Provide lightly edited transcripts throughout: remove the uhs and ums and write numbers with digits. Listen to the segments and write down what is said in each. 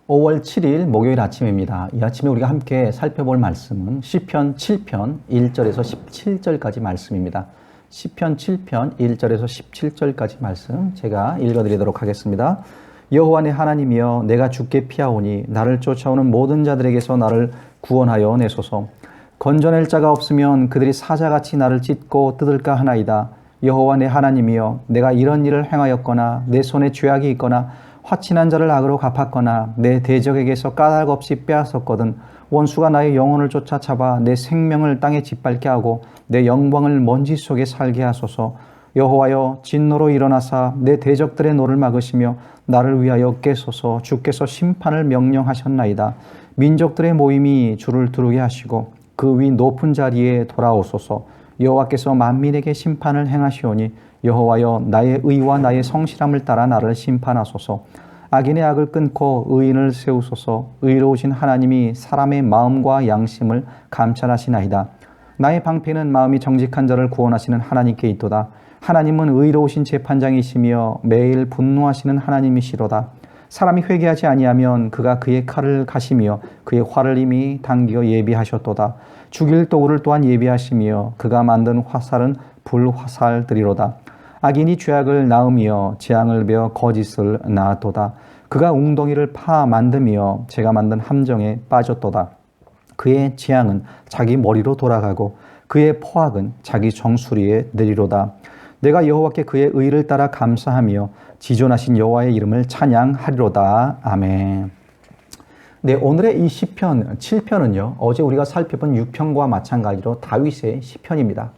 5월 7일 목요일 아침입니다. 이 아침에 우리가 함께 살펴볼 말씀은 시편 7편 1절에서 17절까지 말씀입니다. 시편 7편 1절에서 17절까지 말씀 제가 읽어드리도록 하겠습니다. 여호와 내 하나님이여, 내가 주께 피하오니 나를 쫓아오는 모든 자들에게서 나를 구원하여 내소서. 건져낼 자가 없으면 그들이 사자같이 나를 찢고 뜯을까 하나이다. 여호와 내 하나님이여, 내가 이런 일을 행하였거나 내 손에 죄악이 있거나 화친한 자를 악으로 갚았거나 내 대적에게서 까닭 없이 빼앗았거든 원수가 나의 영혼을 쫓아잡아 내 생명을 땅에 짓밟게 하고 내 영광을 먼지 속에 살게 하소서. 여호와여, 진노로 일어나사 내 대적들의 노를 막으시며 나를 위하여 깨소서. 주께서 심판을 명령하셨나이다. 민족들의 모임이 주를 두르게 하시고 그 위 높은 자리에 돌아오소서. 여호와께서 만민에게 심판을 행하시오니 여호와여, 나의 의와 나의 성실함을 따라 나를 심판하소서. 악인의 악을 끊고 의인을 세우소서. 의로우신 하나님이 사람의 마음과 양심을 감찰하시나이다. 나의 방패는 마음이 정직한 자를 구원하시는 하나님께 있도다. 하나님은 의로우신 재판장이시며 매일 분노하시는 하나님이시로다. 사람이 회개하지 아니하면 그가 그의 칼을 가시며 그의 활을 이미 당겨 예비하셨도다. 죽일 도구를 또한 예비하시며 그가 만든 화살은 불화살들이로다. 악인이 죄악을 낳으며 재앙을 베어 거짓을 낳았도다. 그가 웅덩이를 파 만드며 제가 만든 함정에 빠졌도다. 그의 재앙은 자기 머리로 돌아가고 그의 포악은 자기 정수리에 내리로다. 내가 여호와께 그의 의를 따라 감사하며 지존하신 여호와의 이름을 찬양하리로다. 아멘. 네, 오늘의 이 시편 7편은요, 어제 우리가 살펴본 6편과 마찬가지로 다윗의 시편입니다.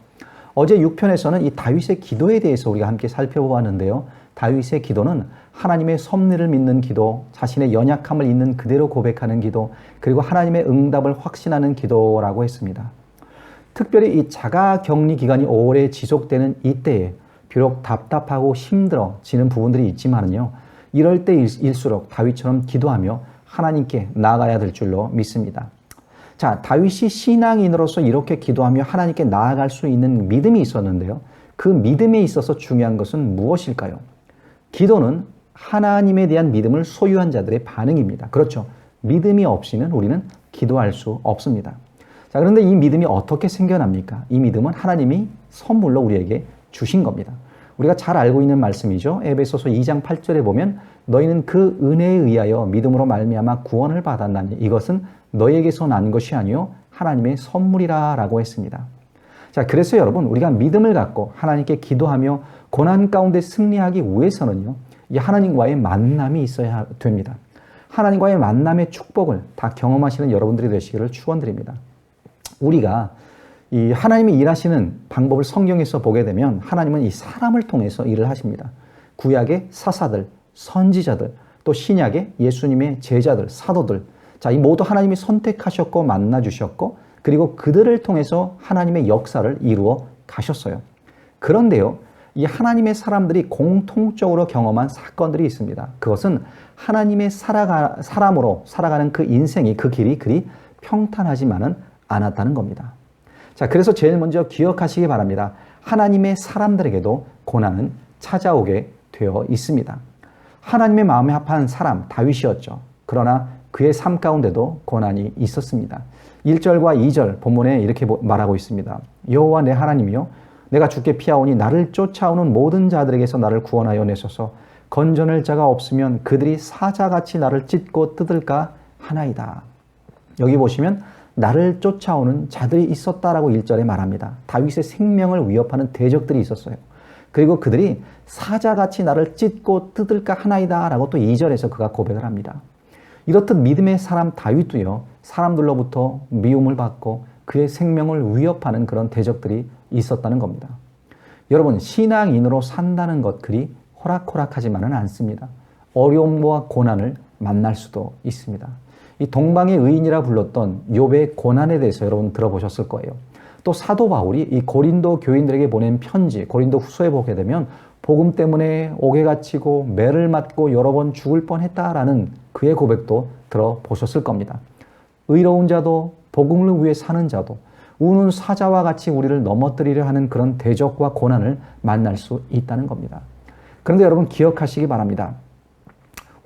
어제 6편에서는 이 다윗의 기도에 대해서 우리가 함께 살펴보았는데요. 다윗의 기도는 하나님의 섭리를 믿는 기도, 자신의 연약함을 있는 그대로 고백하는 기도, 그리고 하나님의 응답을 확신하는 기도라고 했습니다. 특별히 이 자가격리 기간이 오래 지속되는 이때에 비록 답답하고 힘들어지는 부분들이 있지만요, 이럴 때일수록 다윗처럼 기도하며 하나님께 나아가야 될 줄로 믿습니다. 자, 다윗이 신앙인으로서 이렇게 기도하며 하나님께 나아갈 수 있는 믿음이 있었는데요. 그 믿음에 있어서 중요한 것은 무엇일까요? 기도는 하나님에 대한 믿음을 소유한 자들의 반응입니다. 그렇죠. 믿음이 없이는 우리는 기도할 수 없습니다. 자, 그런데 이 믿음이 어떻게 생겨납니까? 이 믿음은 하나님이 선물로 우리에게 주신 겁니다. 우리가 잘 알고 있는 말씀이죠. 에베소서 2장 8절에 보면 너희는 그 은혜에 의하여 믿음으로 말미암아 구원을 받았나니 이것은 너희에게서 난 것이 아니요 하나님의 선물이라 라고 했습니다. 자, 그래서 여러분, 우리가 믿음을 갖고 하나님께 기도하며 고난 가운데 승리하기 위해서는요, 이 하나님과의 만남이 있어야 됩니다. 하나님과의 만남의 축복을 다 경험하시는 여러분들이 되시기를 축원드립니다. 우리가 이 하나님이 일하시는 방법을 성경에서 보게 되면 하나님은 이 사람을 통해서 일을 하십니다. 구약의 사사들, 선지자들, 또 신약의 예수님의 제자들, 사도들, 자, 이 모두 하나님이 선택하셨고 만나주셨고 그리고 그들을 통해서 하나님의 역사를 이루어 가셨어요. 그런데요, 이 하나님의 사람들이 공통적으로 경험한 사건들이 있습니다. 그것은 하나님의 사람으로 살아가는 그 인생이, 그 길이 그리 평탄하지만은 않았다는 겁니다. 자, 그래서 제일 먼저 기억하시기 바랍니다. 하나님의 사람들에게도 고난은 찾아오게 되어 있습니다. 하나님의 마음에 합한 사람 다윗이었죠. 그러나 그의 삶 가운데도 고난이 있었습니다. 1절과 2절 본문에 이렇게 말하고 있습니다. 여호와 내 하나님이여, 내가 주께 피하오니 나를 쫓아오는 모든 자들에게서 나를 구원하여 내소서. 건져낼 자가 없으면 그들이 사자같이 나를 찢고 뜯을까 하나이다. 여기 보시면 나를 쫓아오는 자들이 있었다라고 1절에 말합니다. 다윗의 생명을 위협하는 대적들이 있었어요. 그리고 그들이 사자같이 나를 찢고 뜯을까 하나이다 라고 또 2절에서 그가 고백을 합니다. 이렇듯 믿음의 사람 다윗도요, 사람들로부터 미움을 받고 그의 생명을 위협하는 그런 대적들이 있었다는 겁니다. 여러분, 신앙인으로 산다는 것 그리 호락호락하지만은 않습니다. 어려움과 고난을 만날 수도 있습니다. 이 동방의 의인이라 불렀던 욥의 고난에 대해서 여러분 들어보셨을 거예요. 또 사도 바울이 이 고린도 교인들에게 보낸 편지, 고린도 후서에 보게 되면 복음 때문에 옥에 갇히고 매를 맞고 여러 번 죽을 뻔했다라는 그의 고백도 들어보셨을 겁니다. 의로운 자도 복음을 위해 사는 자도 우는 사자와 같이 우리를 넘어뜨리려 하는 그런 대적과 고난을 만날 수 있다는 겁니다. 그런데 여러분 기억하시기 바랍니다.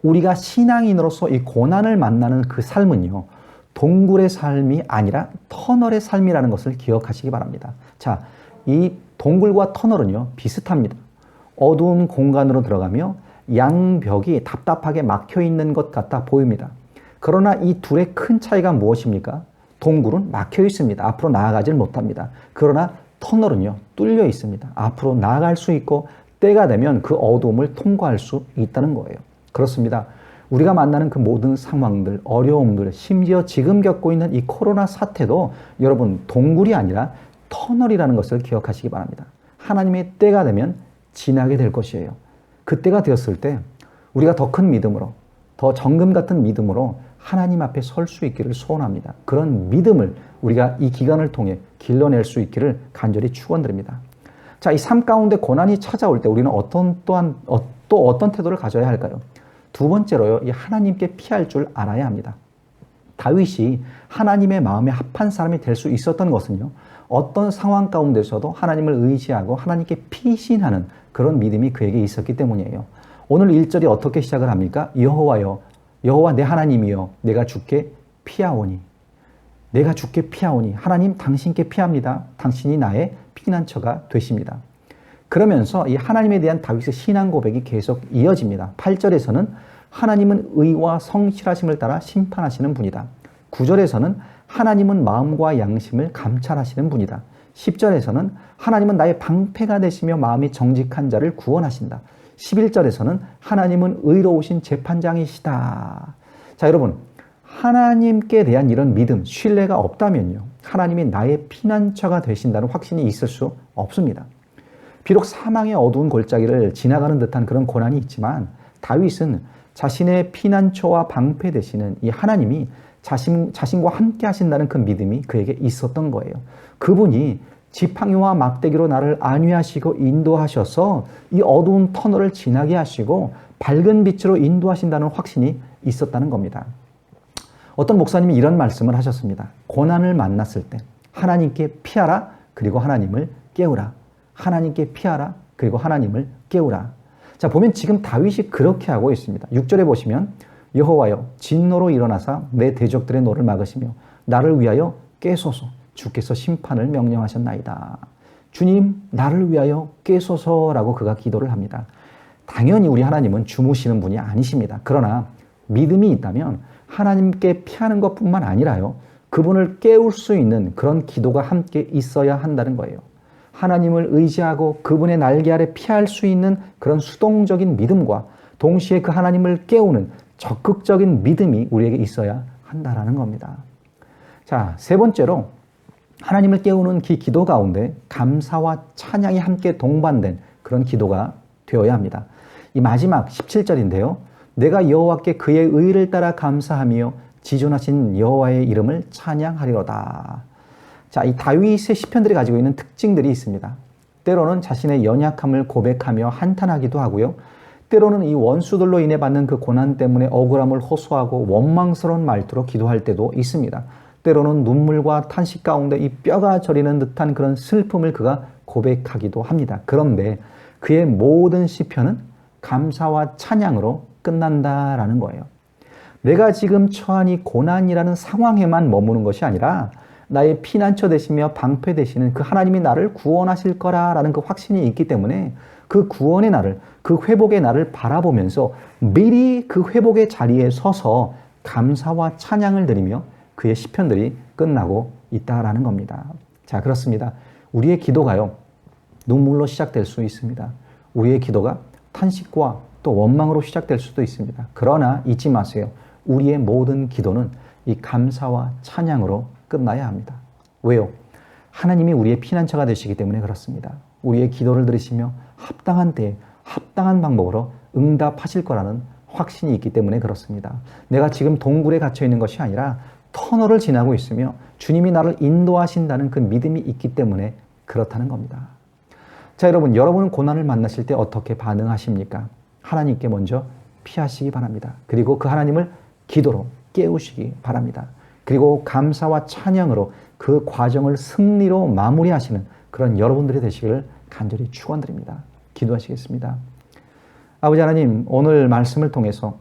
우리가 신앙인으로서 이 고난을 만나는 그 삶은요, 동굴의 삶이 아니라 터널의 삶이라는 것을 기억하시기 바랍니다. 자, 이 동굴과 터널은요, 비슷합니다. 어두운 공간으로 들어가며 양벽이 답답하게 막혀 있는 것 같아 보입니다. 그러나 이 둘의 큰 차이가 무엇입니까? 동굴은 막혀 있습니다. 앞으로 나아가질 못합니다. 그러나 터널은요, 뚫려 있습니다. 앞으로 나아갈 수 있고 때가 되면 그 어두움을 통과할 수 있다는 거예요. 그렇습니다. 우리가 만나는 그 모든 상황들, 어려움들, 심지어 지금 겪고 있는 이 코로나 사태도 여러분 동굴이 아니라 터널이라는 것을 기억하시기 바랍니다. 하나님의 때가 되면 지나게 될 것이에요. 그때가 되었을 때 우리가 더 큰 믿음으로, 더 정금 같은 믿음으로 하나님 앞에 설 수 있기를 소원합니다. 그런 믿음을 우리가 이 기간을 통해 길러낼 수 있기를 간절히 축원드립니다. 자, 이 삶 가운데 고난이 찾아올 때 우리는 또 어떤 태도를 가져야 할까요? 두 번째로요, 이 하나님께 피할 줄 알아야 합니다. 다윗이 하나님의 마음에 합한 사람이 될 수 있었던 것은요, 어떤 상황 가운데서도 하나님을 의지하고 하나님께 피신하는 그런 믿음이 그에게 있었기 때문이에요. 오늘 1절이 어떻게 시작을 합니까? 여호와여, 여호와 내 하나님이여, 내가 주께 피하오니. 내가 주께 피하오니. 하나님 당신께 피합니다. 당신이 나의 피난처가 되십니다. 그러면서 이 하나님에 대한 다윗의 신앙 고백이 계속 이어집니다. 8절에서는 하나님은 의와 성실하심을 따라 심판하시는 분이다. 9절에서는 하나님은 마음과 양심을 감찰하시는 분이다. 10절에서는 하나님은 나의 방패가 되시며 마음이 정직한 자를 구원하신다. 11절에서는 하나님은 의로우신 재판장이시다. 자, 여러분, 하나님께 대한 이런 믿음, 신뢰가 없다면요, 하나님이 나의 피난처가 되신다는 확신이 있을 수 없습니다. 비록 사망의 어두운 골짜기를 지나가는 듯한 그런 고난이 있지만 다윗은 자신의 피난처와 방패 되시는 이 하나님이 자신과 함께 하신다는 그 믿음이 그에게 있었던 거예요. 그분이 지팡이와 막대기로 나를 안위하시고 인도하셔서 이 어두운 터널을 지나게 하시고 밝은 빛으로 인도하신다는 확신이 있었다는 겁니다. 어떤 목사님이 이런 말씀을 하셨습니다. 고난을 만났을 때 하나님께 피하라, 그리고 하나님을 깨우라. 하나님께 피하라, 그리고 하나님을 깨우라. 자, 보면 지금 다윗이 그렇게 하고 있습니다. 6절에 보시면 여호와여, 진노로 일어나사 내 대적들의 노를 막으시며 나를 위하여 깨소서. 주께서 심판을 명령하셨나이다. 주님, 나를 위하여 깨소서라고 그가 기도를 합니다. 당연히 우리 하나님은 주무시는 분이 아니십니다. 그러나 믿음이 있다면 하나님께 피하는 것뿐만 아니라요, 그분을 깨울 수 있는 그런 기도가 함께 있어야 한다는 거예요. 하나님을 의지하고 그분의 날개 아래 피할 수 있는 그런 수동적인 믿음과 동시에 그 하나님을 깨우는 적극적인 믿음이 우리에게 있어야 한다는 겁니다. 자, 세 번째로 하나님을 깨우는 그 기도 가운데 감사와 찬양이 함께 동반된 그런 기도가 되어야 합니다. 이 마지막 17절인데요. 내가 여호와께 그의 의를 따라 감사하며 지존하신 여호와의 이름을 찬양하리로다. 자, 이 다윗의 시편들이 가지고 있는 특징들이 있습니다. 때로는 자신의 연약함을 고백하며 한탄하기도 하고요. 때로는 이 원수들로 인해 받는 그 고난 때문에 억울함을 호소하고 원망스러운 말투로 기도할 때도 있습니다. 때로는 눈물과 탄식 가운데 이 뼈가 저리는 듯한 그런 슬픔을 그가 고백하기도 합니다. 그런데 그의 모든 시편은 감사와 찬양으로 끝난다라는 거예요. 내가 지금 처한 이 고난이라는 상황에만 머무는 것이 아니라 나의 피난처 되시며 방패 되시는 그 하나님이 나를 구원하실 거라라는 그 확신이 있기 때문에 그 구원의 날을, 그 회복의 날을 바라보면서 미리 그 회복의 자리에 서서 감사와 찬양을 드리며 그의 시편들이 끝나고 있다라는 겁니다. 자, 그렇습니다. 우리의 기도가요, 눈물로 시작될 수 있습니다. 우리의 기도가 탄식과 또 원망으로 시작될 수도 있습니다. 그러나 잊지 마세요. 우리의 모든 기도는 이 감사와 찬양으로 끝나야 합니다. 왜요? 하나님이 우리의 피난처가 되시기 때문에 그렇습니다. 우리의 기도를 들으시며 합당한 때에 합당한 방법으로 응답하실 거라는 확신이 있기 때문에 그렇습니다. 내가 지금 동굴에 갇혀 있는 것이 아니라 터널을 지나고 있으며 주님이 나를 인도하신다는 그 믿음이 있기 때문에 그렇다는 겁니다. 자, 여러분은 고난을 만나실 때 어떻게 반응하십니까? 하나님께 먼저 피하시기 바랍니다. 그리고 그 하나님을 기도로 깨우시기 바랍니다. 그리고 감사와 찬양으로 그 과정을 승리로 마무리하시는 그런 여러분들이 되시기를 간절히 축원드립니다. 기도하시겠습니다. 아버지 하나님, 오늘 말씀을 통해서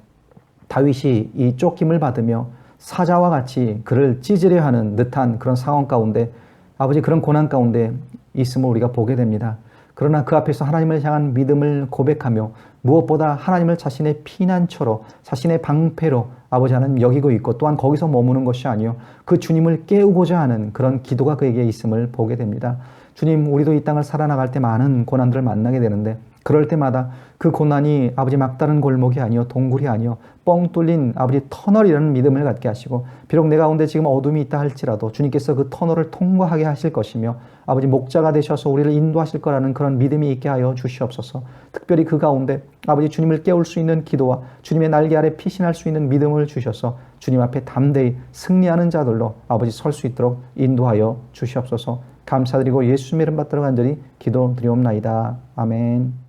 다윗이 이 쫓김을 받으며 사자와 같이 그를 찢으려 하는 듯한 그런 상황 가운데 아버지 그런 고난 가운데 있음을 우리가 보게 됩니다. 그러나 그 앞에서 하나님을 향한 믿음을 고백하며 무엇보다 하나님을 자신의 피난처로 자신의 방패로 아버지 하나님 여기고 있고 또한 거기서 머무는 것이 아니요 그 주님을 깨우고자 하는 그런 기도가 그에게 있음을 보게 됩니다. 주님, 우리도 이 땅을 살아나갈 때 많은 고난들을 만나게 되는데 그럴 때마다 그 고난이 아버지 막다른 골목이 아니요 동굴이 아니요 뻥 뚫린 아버지 터널이라는 믿음을 갖게 하시고 비록 내 가운데 지금 어둠이 있다 할지라도 주님께서 그 터널을 통과하게 하실 것이며 아버지 목자가 되셔서 우리를 인도하실 거라는 그런 믿음이 있게 하여 주시옵소서. 특별히 그 가운데 아버지 주님을 깨울 수 있는 기도와 주님의 날개 아래 피신할 수 있는 믿음을 주셔서 주님 앞에 담대히 승리하는 자들로 아버지 설 수 있도록 인도하여 주시옵소서. 감사드리고 예수 이름 받들어 간절히 기도드리옵나이다. 아멘.